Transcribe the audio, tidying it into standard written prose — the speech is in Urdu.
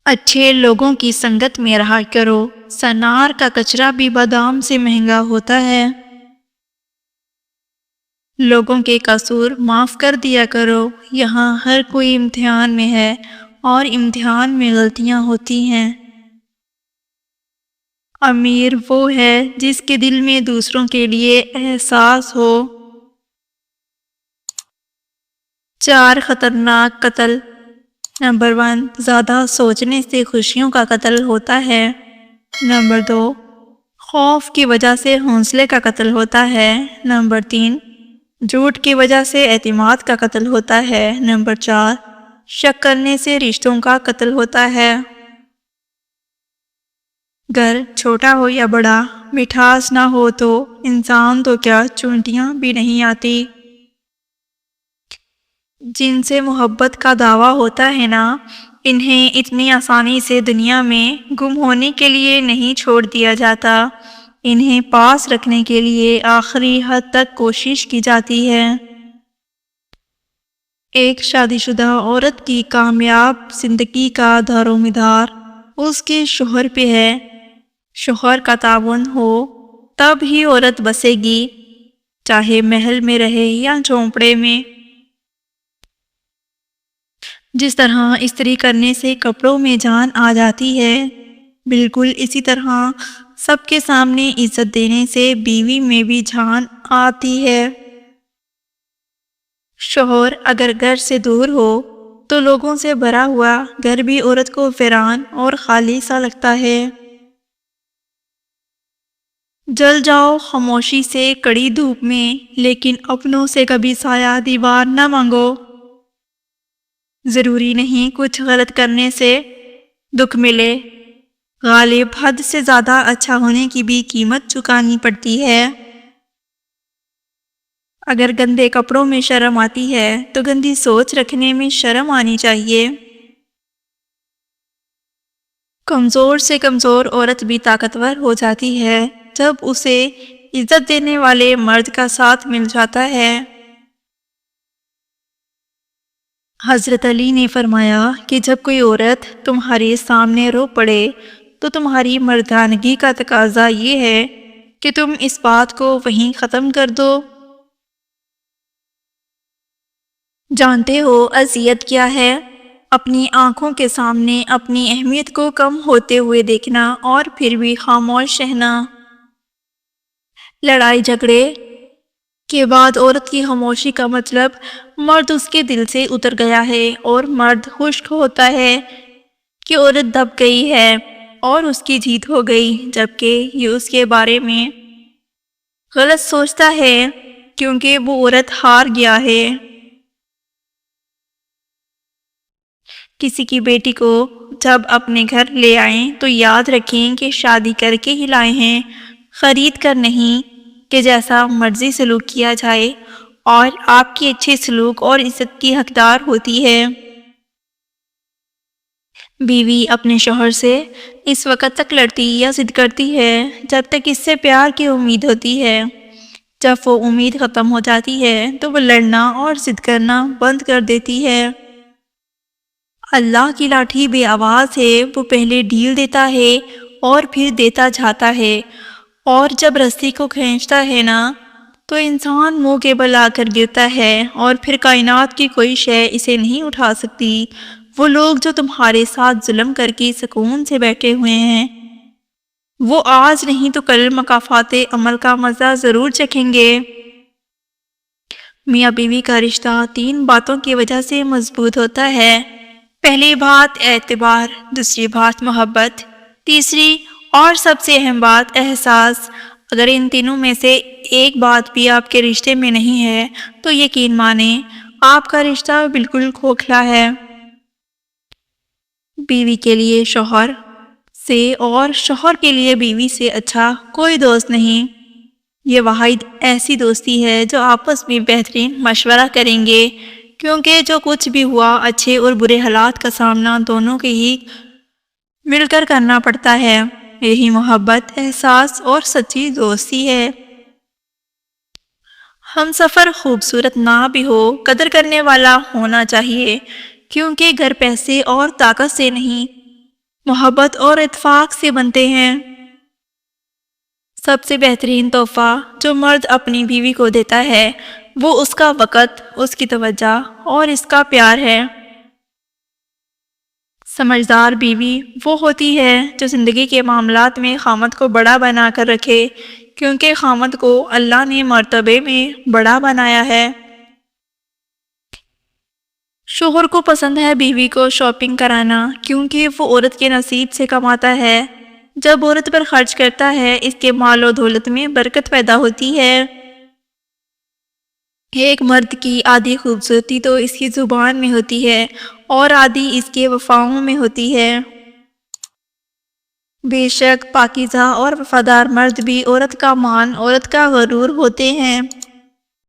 اچھے لوگوں کی سنگت میں رہا کرو، سنار کا کچرا بھی بادام سے مہنگا ہوتا ہے۔ لوگوں کے قصور معاف کر دیا کرو، یہاں ہر کوئی امتحان میں ہے اور امتحان میں غلطیاں ہوتی ہیں۔ امیر وہ ہے جس کے دل میں دوسروں کے لیے احساس ہو۔ 4 خطرناک قتل۔ نمبر 1، زیادہ سوچنے سے خوشیوں کا قتل ہوتا ہے۔ نمبر 2، خوف کی وجہ سے حوصلے کا قتل ہوتا ہے۔ نمبر 3، جھوٹ کی وجہ سے اعتماد کا قتل ہوتا ہے۔ نمبر 4، شک کرنے سے رشتوں کا قتل ہوتا ہے۔ گھر چھوٹا ہو یا بڑا، مٹھاس نہ ہو تو انسان تو کیا چونٹیاں بھی نہیں آتی۔ جن سے محبت کا دعویٰ ہوتا ہے نا، انہیں اتنی آسانی سے دنیا میں گم ہونے کے لیے نہیں چھوڑ دیا جاتا، انہیں پاس رکھنے کے لیے آخری حد تک کوشش کی جاتی ہے۔ ایک شادی شدہ عورت کی کامیاب زندگی کا دار و مدار اس کے شوہر پہ ہے۔ شوہر کا تعاون ہو تب ہی عورت بسے گی، چاہے محل میں رہے یا جھونپڑے میں۔ جس طرح استری کرنے سے کپڑوں میں جان آ جاتی ہے، بالکل اسی طرح سب کے سامنے عزت دینے سے بیوی میں بھی جان آتی ہے۔ شوہر اگر گھر سے دور ہو تو لوگوں سے بھرا ہوا گھر بھی عورت کو ویران اور خالی سا لگتا ہے۔ جل جاؤ خاموشی سے کڑی دھوپ میں، لیکن اپنوں سے کبھی سایہ دیوار نہ مانگو۔ ضروری نہیں کچھ غلط کرنے سے دکھ ملے، غالب حد سے زیادہ اچھا ہونے کی بھی قیمت چکانی پڑتی ہے۔ اگر گندے کپڑوں میں شرم آتی ہے تو گندی سوچ رکھنے میں شرم آنی چاہیے۔ کمزور سے کمزور عورت بھی طاقتور ہو جاتی ہے جب اسے عزت دینے والے مرد کا ساتھ مل جاتا ہے۔ حضرت علی نے فرمایا کہ جب کوئی عورت تمہارے سامنے رو پڑے تو تمہاری مردانگی کا تقاضا یہ ہے کہ تم اس بات کو وہیں ختم کر دو۔ جانتے ہو اذیت کیا ہے؟ اپنی آنکھوں کے سامنے اپنی اہمیت کو کم ہوتے ہوئے دیکھنا اور پھر بھی خاموش رہنا۔ لڑائی جھگڑے کے بعد عورت کی خاموشی کا مطلب مرد اس کے دل سے اتر گیا ہے، اور مرد خشک ہوتا ہے کہ عورت دب گئی ہے اور اس کی جیت ہو گئی، جبکہ یہ اس کے بارے میں غلط سوچتا ہے کیونکہ وہ عورت ہار گیا ہے۔ کسی کی بیٹی کو جب اپنے گھر لے آئیں تو یاد رکھیں کہ شادی کر کے ہی لائے ہیں، خرید کر نہیں، کہ جیسا مرضی سلوک کیا جائے، اور آپ کی اچھے سلوک اور عزت کی حقدار ہوتی ہے۔ بیوی اپنے شوہر سے اس وقت تک لڑتی یا ضد کرتی ہے جب تک اس سے پیار کی امید ہوتی ہے۔ جب وہ امید ختم ہو جاتی ہے تو وہ لڑنا اور ضد کرنا بند کر دیتی ہے۔ اللہ کی لاٹھی بے آواز ہے، وہ پہلے ڈھیل دیتا ہے اور پھر دیتا جاتا ہے، اور جب رسی کو کھینچتا ہے نا تو انسان منہ کے بل آ کر گرتا ہے، اور پھر کائنات کی کوئی شے اسے نہیں اٹھا سکتی۔ وہ لوگ جو تمہارے ساتھ ظلم کر کے سکون سے بیٹھے ہوئے ہیں، وہ آج نہیں تو کل مکافات عمل کا مزہ ضرور چکھیں گے۔ میاں بیوی کا رشتہ 3 باتوں کی وجہ سے مضبوط ہوتا ہے۔ پہلی بات اعتبار، دوسری بات محبت، تیسری اور سب سے اہم بات احساس۔ اگر ان تینوں میں سے ایک بات بھی آپ کے رشتے میں نہیں ہے تو یقین مانیں آپ کا رشتہ بالکل کھوکھلا ہے۔ بیوی کے لیے شوہر سے اور شوہر کے لیے بیوی سے اچھا کوئی دوست نہیں۔ یہ واحد ایسی دوستی ہے جو آپس میں بہترین مشورہ کریں گے، کیونکہ جو کچھ بھی ہوا اچھے اور برے حالات کا سامنا دونوں کے ہی مل کر کرنا پڑتا ہے۔ یہی محبت، احساس اور سچی دوستی ہے۔ ہم سفر خوبصورت نہ بھی ہو، قدر کرنے والا ہونا چاہیے، کیونکہ گھر پیسے اور طاقت سے نہیں محبت اور اتفاق سے بنتے ہیں۔ سب سے بہترین تحفہ جو مرد اپنی بیوی کو دیتا ہے وہ اس کا وقت، اس کی توجہ اور اس کا پیار ہے۔ سمجھدار بیوی وہ ہوتی ہے جو زندگی کے معاملات میں خامد کو بڑا بنا کر رکھے، کیونکہ خامد کو اللہ نے مرتبے میں بڑا بنایا ہے۔ شوہر کو پسند ہے بیوی کو شاپنگ کرانا، کیونکہ وہ عورت کے نصیب سے کماتا ہے۔ جب عورت پر خرچ کرتا ہے اس کے مال و دولت میں برکت پیدا ہوتی ہے۔ ایک مرد کی آدھی خوبصورتی تو اس کی زبان میں ہوتی ہے اور آدھی اس کے وفاؤں میں ہوتی ہے۔ بے شک پاکیزہ اور وفادار مرد بھی عورت کا مان، عورت کا غرور ہوتے ہیں۔